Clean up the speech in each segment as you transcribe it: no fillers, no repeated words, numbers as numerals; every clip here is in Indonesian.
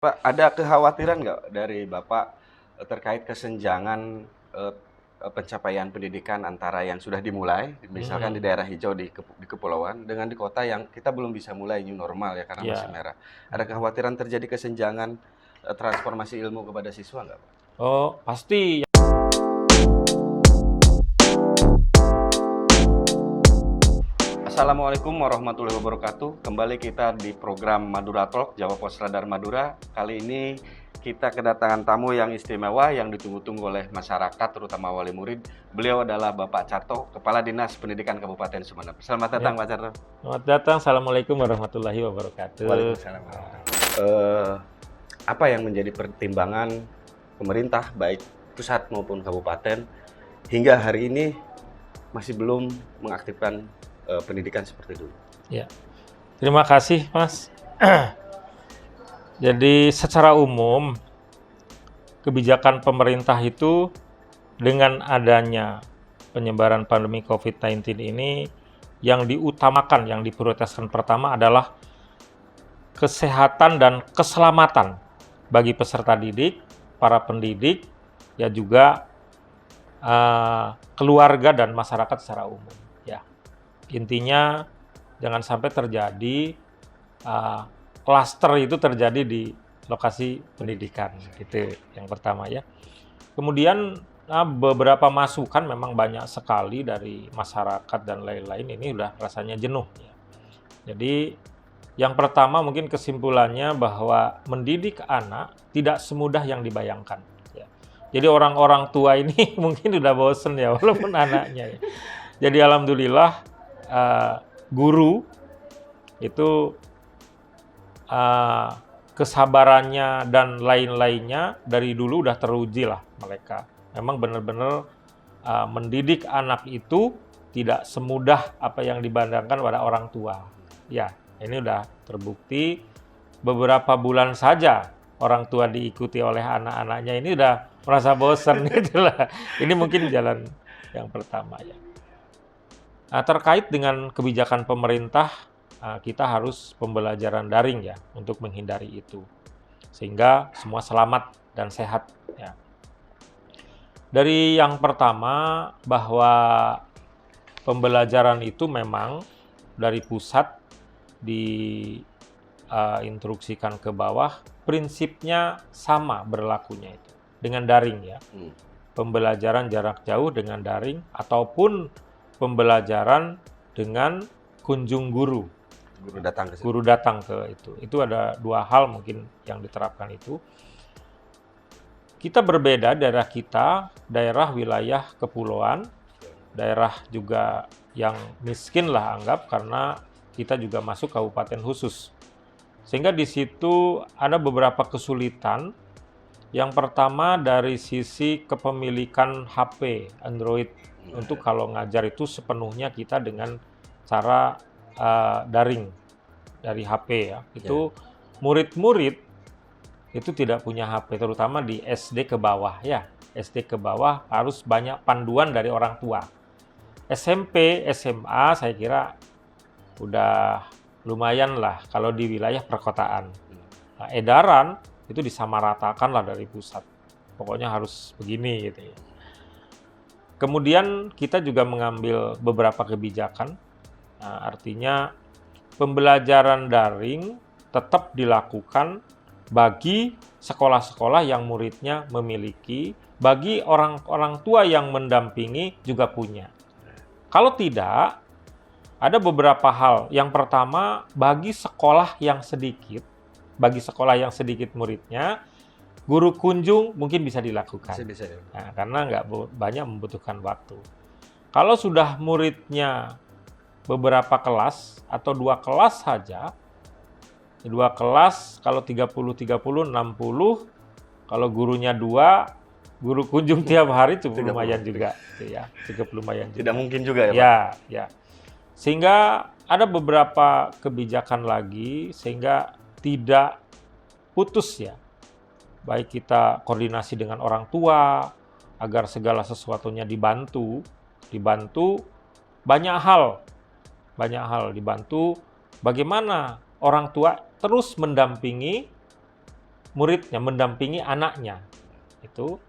Pak, ada kekhawatiran nggak dari Bapak, terkait kesenjangan, eee pencapaian pendidikan antara yang sudah dimulai, misalkan di Mhm, daerah hijau di kepulauan, dengan di kota yang kita belum bisa mulai new normal ya, karena masih iya, merah. Ada mhm. kekhawatiran terjadi kesenjangan, transformasi ilmu kepada siswa nggak, Pak? Oh, pasti. Assalamualaikum warahmatullahi wabarakatuh. Kembali kita di program Madura Talk, Jawa Pos Radar Madura. Kali ini kita kedatangan tamu yang istimewa yang ditunggu-tunggu oleh masyarakat, terutama wali murid. Beliau adalah Bapak Carto, Kepala Dinas Pendidikan Kabupaten Sumeneb. Selamat Ya, datang, Pak Carto. selamat datang. Assalamualaikum warahmatullahi wabarakatuh. Waalaikumsalam apa yang menjadi pertimbangan pemerintah, baik pusat maupun kabupaten, hingga hari ini masih belum mengaktifkan pendidikan seperti dulu? Ya, terima kasih, Mas. Jadi secara umum, kebijakan pemerintah itu dengan adanya penyebaran pandemi COVID-19 ini, yang diutamakan, yang diprioritaskan pertama adalah kesehatan dan keselamatan bagi peserta didik, para pendidik, ya juga keluarga dan masyarakat secara umum. Ya, intinya jangan sampai terjadi klaster itu terjadi di lokasi pendidikan, gitu yang pertama ya. Kemudian beberapa masukan memang banyak sekali dari masyarakat dan lain-lain, ini udah rasanya jenuh ya. Jadi yang pertama mungkin kesimpulannya bahwa mendidik anak tidak semudah yang dibayangkan ya. Jadi orang-orang tua ini mungkin udah bosen ya walaupun anaknya ya. Jadi alhamdulillah guru itu kesabarannya dan lain-lainnya dari dulu udah teruji lah mereka. Memang benar-benar mendidik anak itu tidak semudah apa yang dibandingkan pada orang tua. Ya, ini udah terbukti. Beberapa bulan saja orang tua diikuti oleh anak-anaknya ini udah merasa bosan itulah. Ini mungkin jalan yang pertama ya. Nah, terkait dengan kebijakan pemerintah, kita harus pembelajaran daring ya untuk menghindari itu. Sehingga semua selamat dan sehat ya. Dari yang pertama bahwa pembelajaran itu memang dari pusat diinstruksikan ke bawah, prinsipnya sama berlakunya itu dengan daring ya. Pembelajaran jarak jauh dengan daring ataupun pembelajaran dengan kunjung guru. Guru datang ke itu. Itu ada dua hal mungkin yang diterapkan itu. Kita berbeda daerah kita, daerah wilayah kepulauan, daerah juga yang miskin lah anggap karena kita juga masuk kabupaten khusus. Sehingga di situ ada beberapa kesulitan. Yang pertama dari sisi kepemilikan HP Android. Untuk kalau ngajar itu sepenuhnya kita dengan cara daring dari HP ya. Itu murid-murid itu tidak punya HP, terutama di SD ke bawah ya. SD ke bawah harus banyak panduan dari orang tua. SMP, SMA saya kira udah lumayan lah kalau di wilayah perkotaan. Nah, edaran itu disamaratakan lah dari pusat. Pokoknya harus begini gitu ya. Kemudian kita juga mengambil beberapa kebijakan, artinya pembelajaran daring tetap dilakukan bagi sekolah-sekolah yang muridnya memiliki, bagi orang-orang tua yang mendampingi juga punya. Kalau tidak, ada beberapa hal. Yang pertama, bagi sekolah yang sedikit muridnya, guru kunjung mungkin bisa dilakukan. Bisa ya. Nah, karena nggak banyak membutuhkan waktu. Kalau sudah muridnya beberapa kelas atau 2 kelas saja, 2 kelas kalau 30, 60, kalau gurunya 2, guru kunjung tiap hari cukup lumayan juga. Ya, cukup lumayan juga. Tidak mungkin juga ya, Pak? Ya. Sehingga ada beberapa kebijakan lagi sehingga tidak putus ya. Baik kita koordinasi dengan orang tua agar segala sesuatunya dibantu banyak hal dibantu bagaimana orang tua terus mendampingi muridnya, mendampingi anaknya. Itu.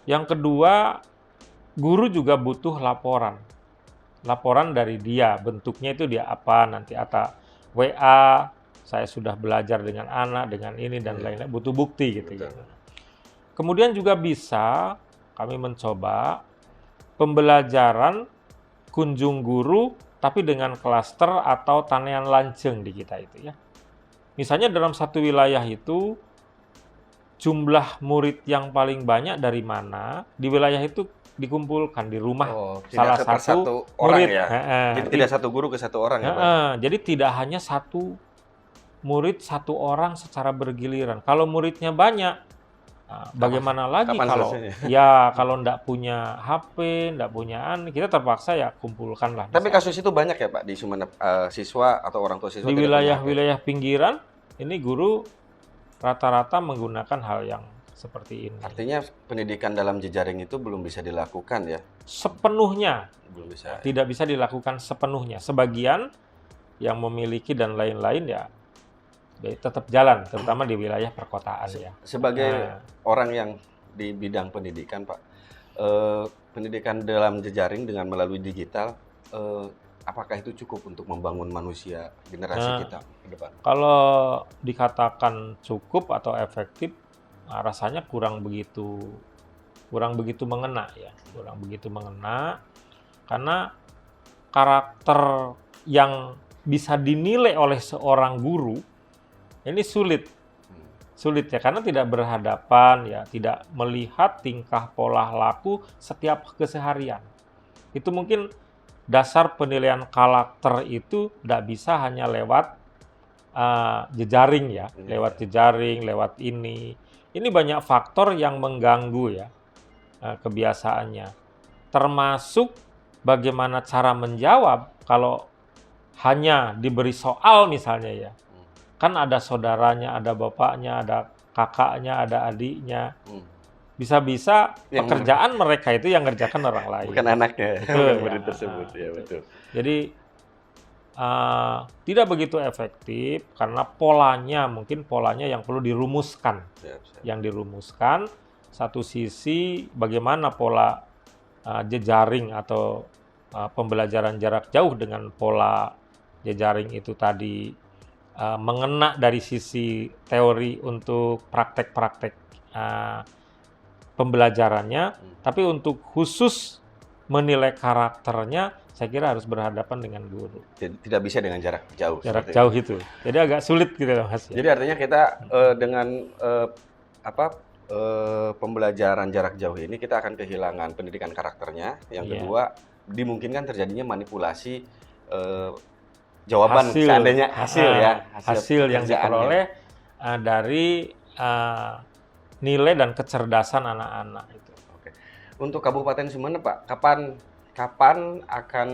Yang kedua, guru juga butuh laporan. Laporan dari dia, bentuknya itu dia apa, nanti atau WA, saya sudah belajar dengan anak, dengan ini dan lain-lain, butuh bukti gitu ya. Kemudian juga bisa kami mencoba pembelajaran kunjung guru tapi dengan klaster atau tanian lanceng di kita itu ya. Misalnya dalam satu wilayah itu jumlah murid yang paling banyak dari mana, di wilayah itu dikumpulkan di rumah salah satu orang murid. ya. Jadi tidak satu guru ke satu orang ya, Pak? Jadi tidak hanya satu murid satu orang secara bergiliran. Kalau muridnya banyak, bagaimana lagi kalau kalau enggak punya HP, enggak punya kita terpaksa ya kumpulkan lah. Tapi kasus itu banyak ya Pak di Sumeneb, siswa atau orang tua siswa di wilayah-wilayah pinggiran ini guru rata-rata menggunakan hal yang seperti ini. Artinya pendidikan dalam jejaring itu belum bisa dilakukan ya? Sepenuhnya. Belum bisa. Tidak bisa dilakukan sepenuhnya. Sebagian yang memiliki dan lain-lain ya tetap jalan, terutama di wilayah perkotaan ya. Sebagai orang yang di bidang pendidikan Pak, pendidikan dalam jejaring dengan melalui digital, apakah itu cukup untuk membangun manusia generasi kita ke depan? Kalau dikatakan cukup atau efektif, rasanya kurang begitu mengena ya, kurang begitu mengena karena karakter yang bisa dinilai oleh seorang guru ini sulit ya karena tidak berhadapan ya, tidak melihat tingkah pola laku setiap keseharian. Itu mungkin dasar penilaian karakter itu tidak bisa hanya lewat jejaring ya, lewat jejaring, lewat ini. Ini banyak faktor yang mengganggu ya kebiasaannya. Termasuk bagaimana cara menjawab kalau hanya diberi soal misalnya ya. Kan ada saudaranya, ada bapaknya, ada kakaknya, ada adiknya. Bisa-bisa pekerjaan mereka itu yang ngerjakan orang lain. Bukan anaknya, murid tersebut. Ya, betul. Jadi tidak begitu efektif karena mungkin polanya yang perlu dirumuskan. Yang dirumuskan, satu sisi bagaimana pola jejaring atau pembelajaran jarak jauh dengan pola jejaring itu tadi mengena dari sisi teori untuk praktek-praktek pembelajarannya, tapi untuk khusus menilai karakternya, saya kira harus berhadapan dengan guru. Jadi, tidak bisa dengan jarak jauh. Jarak jauh itu. Jadi agak sulit gitu Mas. Jadi artinya kita dengan pembelajaran jarak jauh ini kita akan kehilangan pendidikan karakternya. Yang kedua, dimungkinkan terjadinya manipulasi jawaban seandainya hasil yang diperoleh dari nilai dan kecerdasan anak-anak itu. Oke. Untuk Kabupaten Sumeneb Pak, kapan akan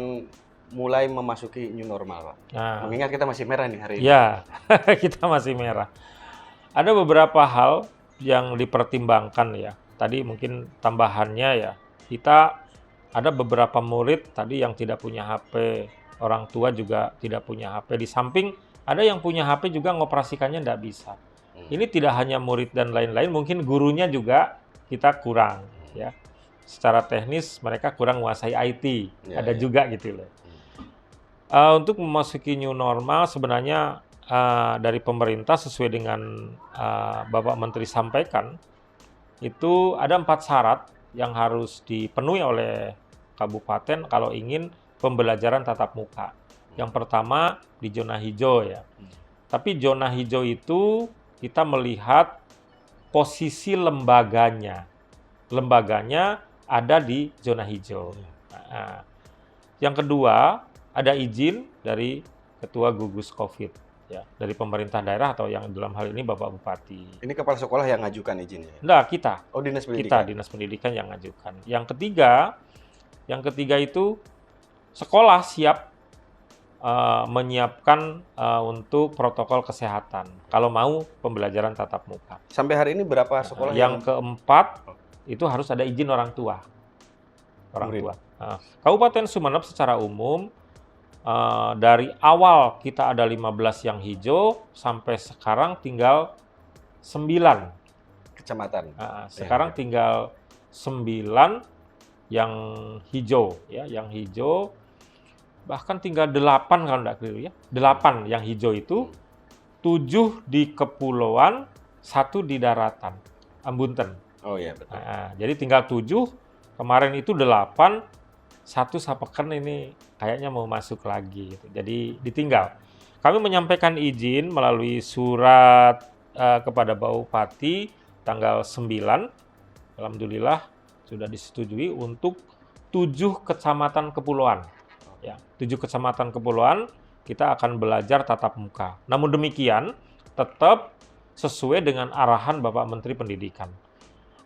mulai memasuki new normal Pak? Mengingat kita masih merah nih hari ini. Ya, kita masih merah. Ada beberapa hal yang dipertimbangkan ya. Tadi mungkin tambahannya ya, kita ada beberapa murid tadi yang tidak punya HP, orang tua juga tidak punya HP. Di samping ada yang punya HP juga ngoperasikannya tidak bisa. Ini tidak hanya murid dan lain-lain, mungkin gurunya juga kita kurang ya. Secara teknis mereka kurang menguasai IT, ada juga gitu loh. Untuk memasuki new normal sebenarnya dari pemerintah sesuai dengan Bapak Menteri sampaikan, itu ada 4 syarat yang harus dipenuhi oleh kabupaten kalau ingin pembelajaran tatap muka. Yang pertama di zona hijau ya. Tapi zona hijau itu kita melihat posisi lembaganya. Lembaganya ada di zona hijau. Yang kedua, ada izin dari Ketua Gugus Covid ya, dari pemerintah daerah atau yang dalam hal ini Bapak Bupati. Ini kepala sekolah yang ngajukan izinnya? Enggak, kita. Oh, Dinas Pendidikan. Kita, Dinas Pendidikan yang ngajukan. Yang ketiga itu sekolah siap menyiapkan untuk protokol kesehatan kalau mau pembelajaran tatap muka. Sampai hari ini berapa sekolah yang keempat itu harus ada izin orang tua. Tua. Kabupaten Sumeneb secara umum dari awal kita ada 15 yang hijau sampai sekarang tinggal 9. Kecamatan. Sekarang tinggal 9 yang hijau ya, yang hijau bahkan tinggal 8 kalau enggak keliru ya. 8 yang hijau itu, 7 di kepulauan, 1 di daratan. Ambunten. Oh iya betul. Jadi tinggal 7, kemarin itu 8, 1 Sapeken ini kayaknya mau masuk lagi gitu. Jadi ditinggal. Kami menyampaikan izin melalui surat kepada Bapak Bupati tanggal 9. Alhamdulillah sudah disetujui untuk 7 kecamatan kepulauan. Ya, 7 kecamatan kepulauan kita akan belajar tatap muka. Namun demikian, tetap sesuai dengan arahan Bapak Menteri Pendidikan.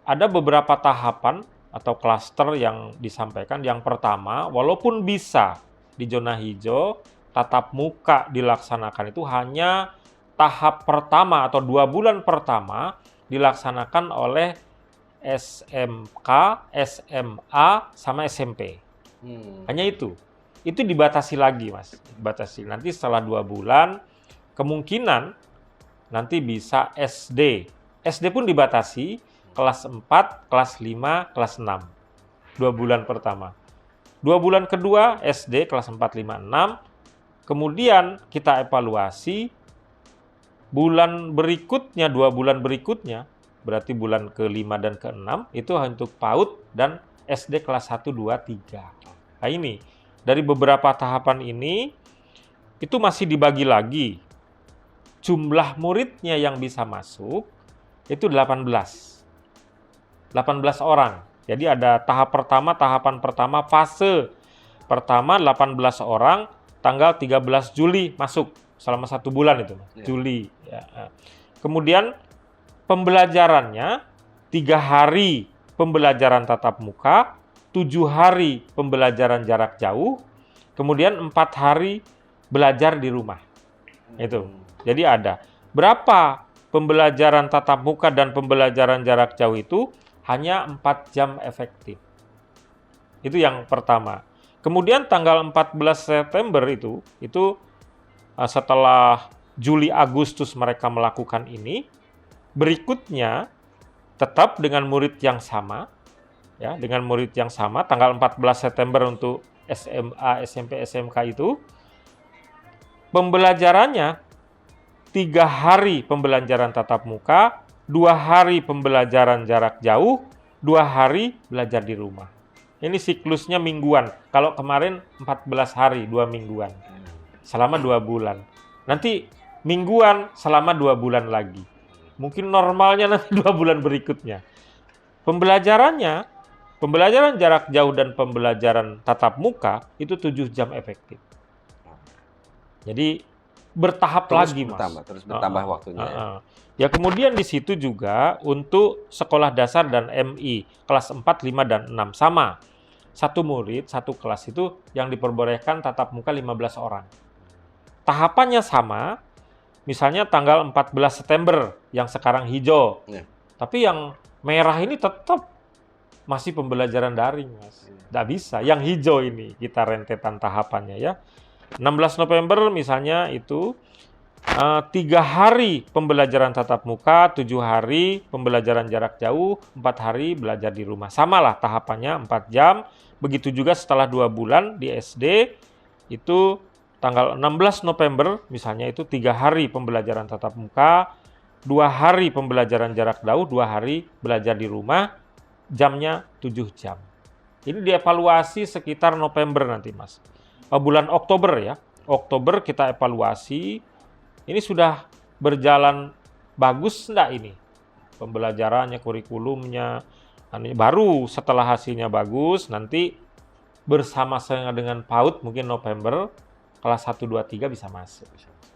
Ada beberapa tahapan atau klaster yang disampaikan. Yang pertama, walaupun bisa di zona hijau, tatap muka dilaksanakan itu hanya tahap pertama atau 2 bulan pertama dilaksanakan oleh SMK, SMA, sama SMP. Hanya itu. Itu dibatasi lagi, Mas. Dibatasi. Nanti setelah 2 bulan, kemungkinan nanti bisa SD. SD pun dibatasi, kelas 4, kelas 5, kelas 6. 2 bulan pertama. 2 bulan kedua, SD, kelas 4, 5, 6. Kemudian kita evaluasi, bulan berikutnya, 2 bulan berikutnya, berarti bulan ke-5 dan ke-6, itu untuk PAUD dan SD kelas 1, 2, 3. Nah ini, dari beberapa tahapan ini, itu masih dibagi lagi. Jumlah muridnya yang bisa masuk, itu 18. 18 orang. Jadi ada tahapan pertama, fase pertama 18 orang, tanggal 13 Juli masuk, selama 1 bulan itu, Juli. Ya. Kemudian pembelajarannya 3 hari pembelajaran tatap muka, 7 hari pembelajaran jarak jauh, kemudian 4 hari belajar di rumah. Itu. Jadi ada. Berapa pembelajaran tatap muka dan pembelajaran jarak jauh itu? Hanya 4 jam efektif. Itu yang pertama. Kemudian tanggal 14 September itu setelah Juli Agustus mereka melakukan ini, berikutnya tetap dengan murid yang sama, ya, dengan murid yang sama, tanggal 14 September untuk SMA, SMP, SMK itu, pembelajarannya 3 hari pembelajaran tatap muka, 2 hari pembelajaran jarak jauh, 2 hari belajar di rumah. Ini siklusnya mingguan. Kalau kemarin 14 hari, 2 mingguan. Selama 2 bulan. Nanti mingguan selama 2 bulan lagi. Mungkin normalnya nanti 2 bulan berikutnya. Pembelajaran jarak jauh dan pembelajaran tatap muka itu 7 jam efektif. Jadi bertahap lagi, Mas. Terus bertambah waktunya. Ya kemudian di situ juga untuk sekolah dasar dan MI kelas 4, 5, dan 6 sama. 1 murid, 1 kelas itu yang diperbolehkan tatap muka 15 orang. Tahapannya sama, misalnya tanggal 14 September yang sekarang hijau. Tapi yang merah ini tetap masih pembelajaran daring, Mas. Nggak bisa. Yang hijau ini kita rentetan tahapannya ya. 16 November misalnya itu 3 hari pembelajaran tatap muka, 7 hari pembelajaran jarak jauh, 4 hari belajar di rumah. Samalah tahapannya 4 jam. Begitu juga setelah 2 bulan di SD, itu tanggal 16 November misalnya itu 3 hari pembelajaran tatap muka, 2 hari pembelajaran jarak jauh, 2 hari belajar di rumah, jamnya 7 jam. Ini dievaluasi sekitar November nanti, Mas. Bulan Oktober ya. Oktober kita evaluasi. Ini sudah berjalan bagus enggak ini? Pembelajarannya, kurikulumnya. Baru setelah hasilnya bagus, nanti bersama-sama dengan PAUD mungkin November, kelas 1, 2, 3 bisa masuk.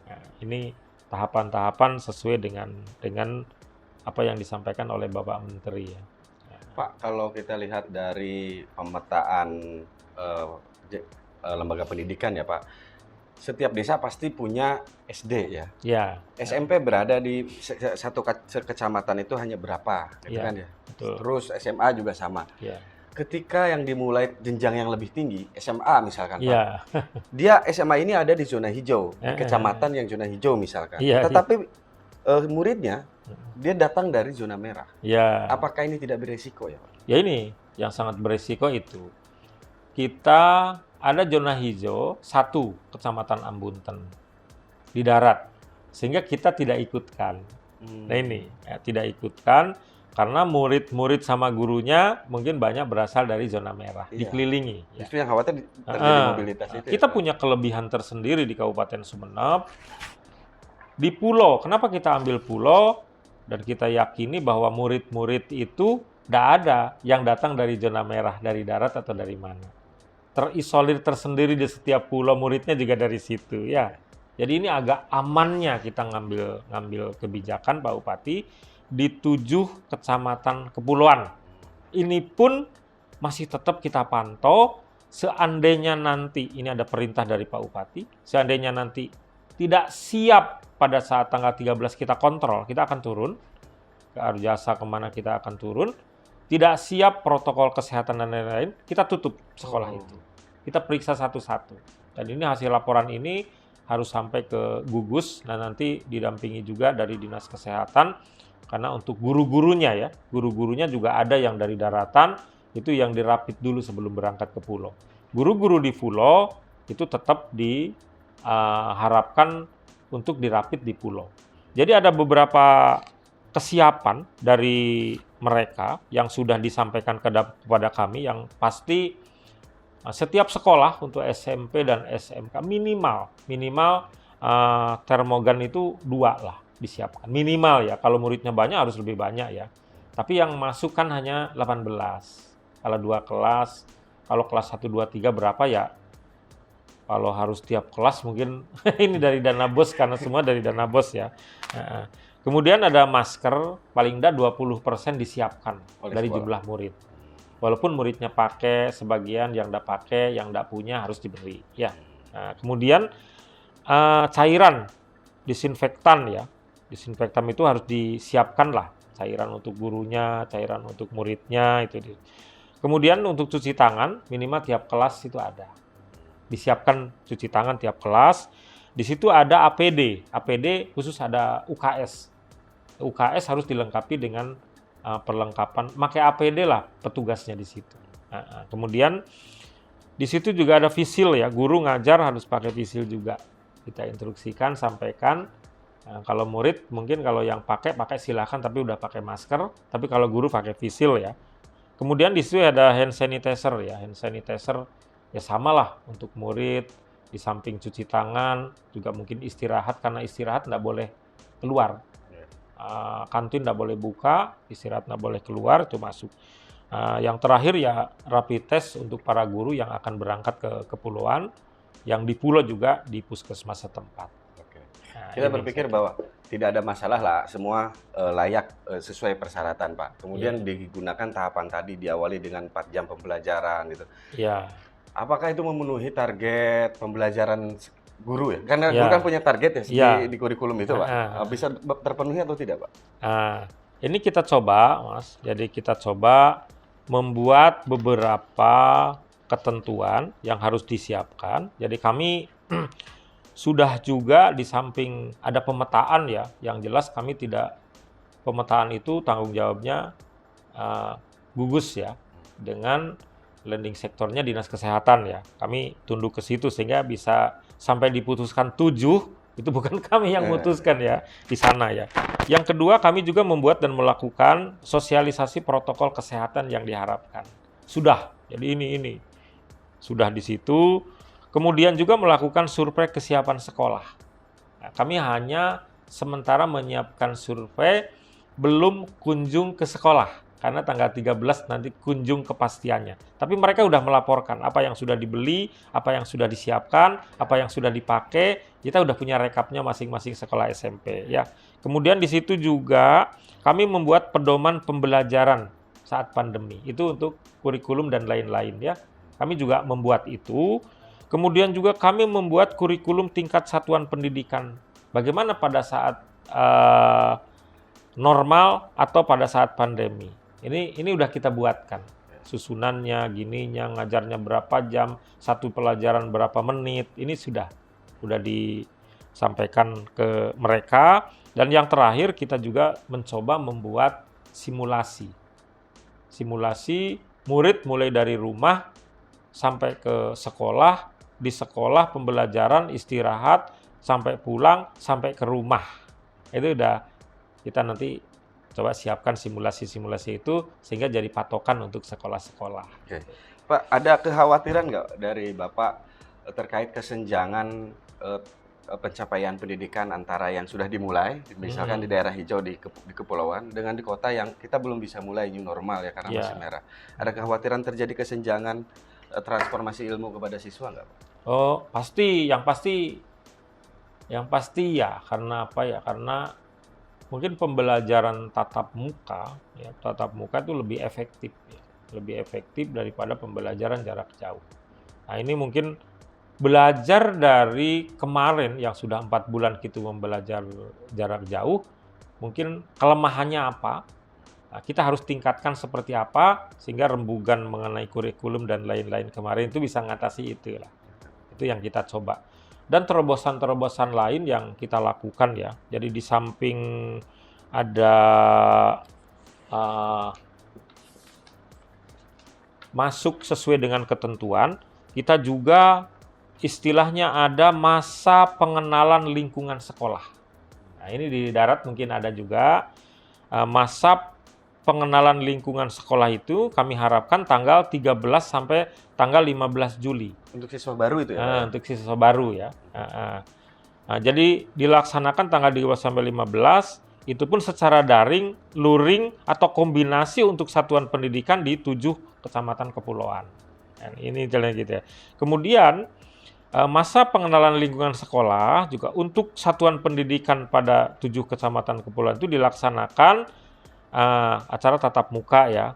Nah, ini tahapan-tahapan sesuai dengan apa yang disampaikan oleh Bapak Menteri ya. Pak, kalau kita lihat dari pemetaan lembaga pendidikan ya Pak, setiap desa pasti punya SD ya. Ya. SMP berada di satu kecamatan itu hanya berapa, gitu ya, kan ya. Betul. Terus SMA juga sama. Ya. Ketika yang dimulai jenjang yang lebih tinggi, SMA misalkan ya. Pak, dia SMA ini ada di zona hijau, di kecamatan yang zona hijau misalkan. Ya, Tetapi muridnya dia datang dari zona merah. Ya. Apakah ini tidak beresiko ya, Pak? Ya ini yang sangat berisiko itu. Kita ada zona hijau 1 Kecamatan Ambunten di darat, sehingga kita tidak ikutkan. Nah ini ya, tidak ikutkan karena murid-murid sama gurunya mungkin banyak berasal dari zona merah, Iya. dikelilingi. Ya. Justru yang khawatir terjadi mobilitas itu. Kita ya, Pak? punya kelebihan tersendiri di Kabupaten Sumeneb. Di pulau, kenapa kita ambil pulau? Dan kita yakini bahwa murid-murid itu tidak ada yang datang dari zona merah, dari darat atau dari mana. Terisolir tersendiri di setiap pulau, muridnya juga dari situ ya. Jadi ini agak amannya kita ngambil kebijakan Pak Bupati di 7 kecamatan kepulauan. Ini pun masih tetap kita pantau. Seandainya nanti ini ada perintah dari Pak Bupati, seandainya nanti tidak siap pada saat tanggal 13 kita kontrol, kita akan turun ke Arjasa, kemana kita akan turun. Tidak siap protokol kesehatan dan lain-lain, kita tutup sekolah itu. Kita periksa satu-satu. Dan ini hasil laporan ini harus sampai ke gugus, dan nanti didampingi juga dari Dinas Kesehatan, karena untuk guru-gurunya ya, guru-gurunya juga ada yang dari daratan, itu yang dirapit dulu sebelum berangkat ke pulau. Guru-guru di pulau itu tetap diharapkan untuk dirapit di pulau. Jadi ada beberapa kesiapan dari mereka yang sudah disampaikan kepada kami, yang pasti setiap sekolah untuk SMP dan SMK minimal termogan itu 2 lah disiapkan. Minimal ya, kalau muridnya banyak harus lebih banyak ya. Tapi yang masuk kan hanya 18. Kalau 2 kelas, kalau kelas 1, 2, 3 berapa ya? Kalau harus tiap kelas mungkin ini dari dana bos, karena semua dari dana bos ya. Kemudian ada masker, paling tidak 20% disiapkan dari sekolah. jumlah murid. Walaupun muridnya pakai, sebagian yang tidak pakai, yang tidak punya harus diberi. Ya. Nah, kemudian cairan disinfektan ya. Disinfektan itu harus disiapkan lah. Cairan untuk gurunya, cairan untuk muridnya itu. Kemudian untuk cuci tangan minimal tiap kelas itu ada. Disiapkan cuci tangan tiap kelas. Di situ ada APD. APD khusus ada UKS. UKS harus dilengkapi dengan perlengkapan. Pakai APD lah petugasnya di situ. Kemudian di situ juga ada visil ya. Guru ngajar harus pakai visil juga. Kita instruksikan, sampaikan. Kalau murid mungkin kalau yang pakai silakan, tapi udah pakai masker. Tapi kalau guru pakai visil ya. Kemudian di situ ada hand sanitizer ya. Hand sanitizer ya samalah untuk murid, di samping cuci tangan juga mungkin istirahat, karena istirahat nggak boleh keluar. Kantin nggak boleh buka, istirahat nggak boleh keluar, itu masuk. Yang terakhir ya rapid test untuk para guru yang akan berangkat ke kepulauan, yang di pulau juga di puskesmas setempat. Kita berpikir bahwa tidak ada masalah lah, semua layak sesuai persyaratan Pak. Kemudian digunakan tahapan tadi, diawali dengan 4 jam pembelajaran gitu. Ya. Apakah itu memenuhi target pembelajaran guru ya? Karena guru kan punya target ya di kurikulum itu Pak. Bisa terpenuhi atau tidak Pak? Ini kita coba Mas, jadi kita coba membuat beberapa ketentuan yang harus disiapkan. Jadi kami sudah juga di samping ada pemetaan ya, yang jelas kami tidak, pemetaan itu tanggung jawabnya gugus ya, dengan lending sektornya Dinas Kesehatan ya. Kami tunduk ke situ sehingga bisa sampai diputuskan 7, itu bukan kami yang memutuskan ya di sana ya. Yang kedua, kami juga membuat dan melakukan sosialisasi protokol kesehatan yang diharapkan. Sudah, jadi ini sudah di situ. Kemudian juga melakukan survei kesiapan sekolah. Nah, kami hanya sementara menyiapkan survei, belum kunjung ke sekolah. Karena tanggal 13 nanti kunjung kepastiannya. Tapi mereka sudah melaporkan apa yang sudah dibeli, apa yang sudah disiapkan, apa yang sudah dipakai. Kita sudah punya rekapnya masing-masing sekolah SMP ya. Kemudian di situ juga kami membuat pedoman pembelajaran saat pandemi. Itu untuk kurikulum dan lain-lain ya. Kami juga membuat itu. Kemudian juga kami membuat kurikulum tingkat satuan pendidikan. Bagaimana pada saat normal atau pada saat pandemi. Ini udah kita buatkan. Susunannya, gininya, ngajarnya berapa jam, satu pelajaran berapa menit. Ini sudah disampaikan ke mereka. Dan yang terakhir kita juga mencoba membuat simulasi. Simulasi murid mulai dari rumah sampai ke sekolah, di sekolah pembelajaran, istirahat, sampai pulang, sampai ke rumah. Itu udah kita nanti coba siapkan simulasi-simulasi itu sehingga jadi patokan untuk sekolah-sekolah. Oke. Pak, ada kekhawatiran nggak dari Bapak terkait kesenjangan pencapaian pendidikan antara yang sudah dimulai, misalkan di daerah hijau di kepulauan, dengan di kota yang kita belum bisa mulai new normal ya karena masih merah. Ada kekhawatiran terjadi kesenjangan transformasi ilmu kepada siswa nggak, Pak? Oh, yang pasti ya, karena apa ya? Karena mungkin pembelajaran tatap muka itu lebih efektif ya. Lebih efektif daripada pembelajaran jarak jauh. Nah, ini mungkin belajar dari kemarin yang sudah 4 bulan kita belajar jarak jauh, mungkin kelemahannya apa, nah, kita harus tingkatkan seperti apa, sehingga rembugan mengenai kurikulum dan lain-lain kemarin itu bisa mengatasi itu lah. Itu yang kita coba. Dan terobosan-terobosan lain yang kita lakukan ya, jadi di samping ada masuk sesuai dengan ketentuan, kita juga istilahnya ada masa pengenalan lingkungan sekolah. Nah, ini di darat mungkin ada juga masa pengenalan lingkungan sekolah itu kami harapkan tanggal 13 sampai tanggal 15 Juli. Untuk siswa baru itu ya? Untuk siswa baru ya. Nah, jadi dilaksanakan tanggal 13 sampai 15, itu pun secara daring, luring, atau kombinasi untuk satuan pendidikan di 7 kecamatan kepulauan. Dan ini jalan gitu ya. Kemudian masa pengenalan lingkungan sekolah juga untuk satuan pendidikan pada 7 kecamatan kepulauan itu dilaksanakan acara tatap muka ya,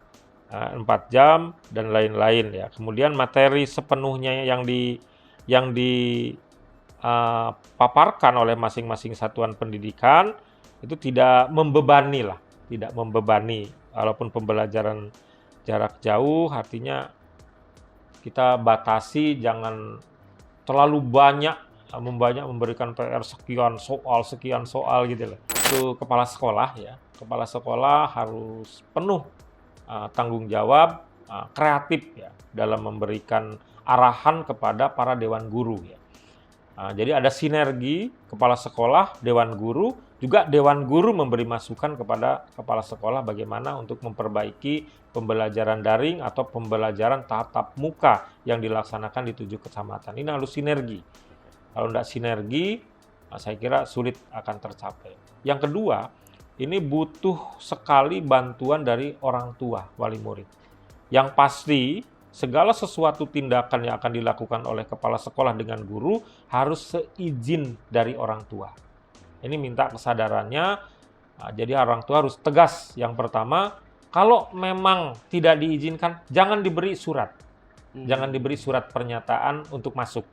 4 jam dan lain-lain ya. Kemudian materi sepenuhnya yang dipaparkan oleh masing-masing satuan pendidikan itu tidak membebani lah, tidak membebani. Walaupun pembelajaran jarak jauh, artinya kita batasi jangan terlalu banyak memberikan PR sekian soal gitu loh. Itu kepala sekolah ya, kepala sekolah harus penuh tanggung jawab, kreatif ya dalam memberikan arahan kepada para dewan guru ya. Jadi ada sinergi kepala sekolah, dewan guru, juga dewan guru memberi masukan kepada kepala sekolah bagaimana untuk memperbaiki pembelajaran daring atau pembelajaran tatap muka yang dilaksanakan di 7 kecamatan. Ini harus sinergi. Kalau tidak sinergi, saya kira sulit akan tercapai. Yang kedua, ini butuh sekali bantuan dari orang tua wali murid. Yang pasti, segala sesuatu tindakan yang akan dilakukan oleh kepala sekolah dengan guru harus seizin dari orang tua. Ini minta kesadarannya, jadi orang tua harus tegas. Yang pertama, kalau memang tidak diizinkan, jangan diberi surat. Jangan diberi surat pernyataan untuk masuk.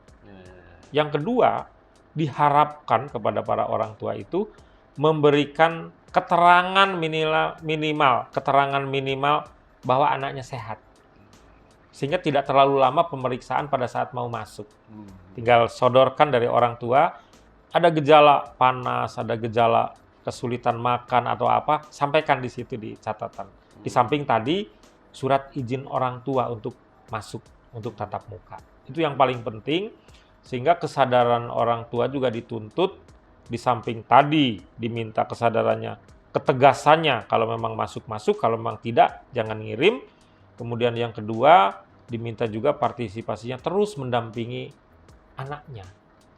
Yang kedua, diharapkan kepada para orang tua itu memberikan keterangan minimal bahwa anaknya sehat. Sehingga tidak terlalu lama pemeriksaan pada saat mau masuk. Tinggal sodorkan dari orang tua, ada gejala panas, ada gejala kesulitan makan atau apa, sampaikan di situ di catatan. Di samping tadi, surat izin orang tua untuk masuk, untuk tatap muka. Itu yang paling penting, sehingga kesadaran orang tua juga dituntut, di samping tadi diminta kesadarannya, ketegasannya, kalau memang masuk-masuk, kalau memang tidak, jangan ngirim. Kemudian yang kedua, diminta juga partisipasinya terus mendampingi anaknya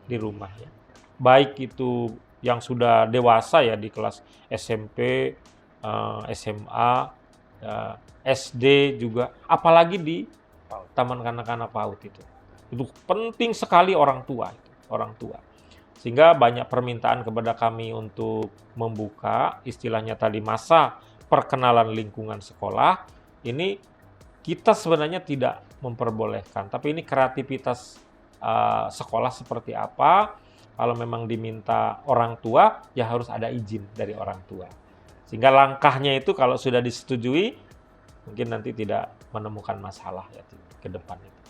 di rumah ya. Baik itu yang sudah dewasa ya di kelas SMP, SMA, SD juga, apalagi di taman kanak-kanak PAUD itu. Itu penting sekali orang tua. Sehingga banyak permintaan kepada kami untuk membuka istilahnya tadi masa perkenalan lingkungan sekolah. Ini kita sebenarnya tidak memperbolehkan, tapi ini kreativitas sekolah seperti apa. Kalau memang diminta orang tua, ya harus ada izin dari orang tua. Sehingga langkahnya itu kalau sudah disetujui, mungkin nanti tidak menemukan masalah ya ke depan itu.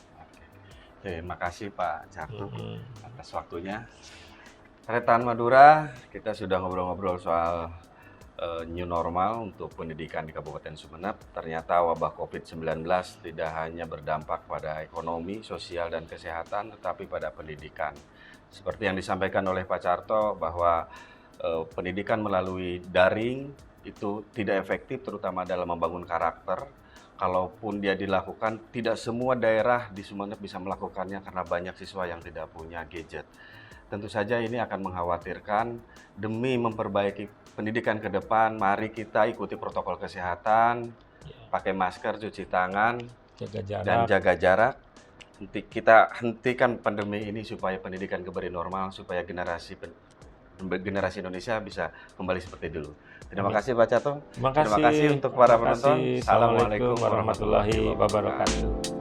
Terima kasih Pak Jardu atas waktunya. Retaan Madura, kita sudah ngobrol-ngobrol soal new normal untuk pendidikan di Kabupaten Sumeneb. Ternyata wabah COVID-19 tidak hanya berdampak pada ekonomi, sosial, dan kesehatan, tetapi pada pendidikan. Seperti yang disampaikan oleh Pak Carto bahwa pendidikan melalui daring itu tidak efektif, terutama dalam membangun karakter. Kalaupun dia dilakukan, tidak semua daerah di Sumeneb bisa melakukannya karena banyak siswa yang tidak punya gadget. Tentu saja ini akan mengkhawatirkan. Demi memperbaiki pendidikan ke depan, mari kita ikuti protokol kesehatan, pakai masker, cuci tangan, Jaga jarak. dan jaga jarak. Kita hentikan pandemi ini supaya pendidikan kembali normal, supaya generasi Indonesia bisa kembali seperti dulu. Terima kasih Pak Cato. Terima kasih. Terima kasih untuk para Terima kasih. penonton. Assalamualaikum Assalamualaikum warahmatullahi wabarakatuh.